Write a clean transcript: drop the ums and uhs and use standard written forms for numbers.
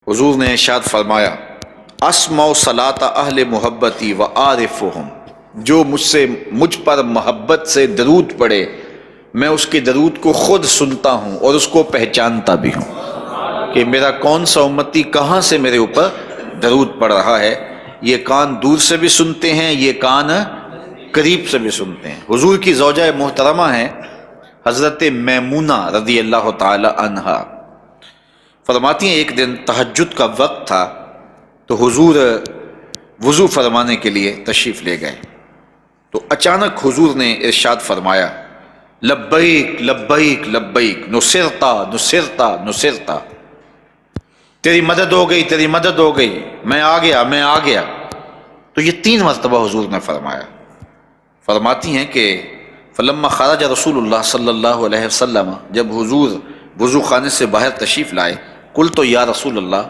حضور نے ارشاد فرمایا اسمع صلاۃ اہل محبتی و عارفہم، جو مجھ پر محبت سے درود پڑھے میں اس کے درود کو خود سنتا ہوں اور اس کو پہچانتا بھی ہوں کہ میرا کون سا امتی کہاں سے میرے اوپر درود پڑھ رہا ہے۔ یہ کان دور سے بھی سنتے ہیں، یہ کان قریب سے بھی سنتے ہیں۔ حضور کی زوجہ محترمہ ہیں حضرت میمونہ رضی اللہ تعالی عنہا، فرماتی ہیں ایک دن تہجد کا وقت تھا تو حضور وضو فرمانے کے لیے تشریف لے گئے، تو اچانک حضور نے ارشاد فرمایا لبیک لبیک لبیک نصرتا نصرتا نصرتا، تیری مدد ہو گئی تیری مدد ہو گئی، میں آ گیا میں آ گیا۔ تو یہ 3 مرتبہ حضور نے فرمایا۔ فرماتی ہیں کہ فلما خرج رسول اللہ صلی اللہ علیہ وسلم، جب حضور وضو خانے سے باہر تشریف لائے، قلت یا رسول اللہ،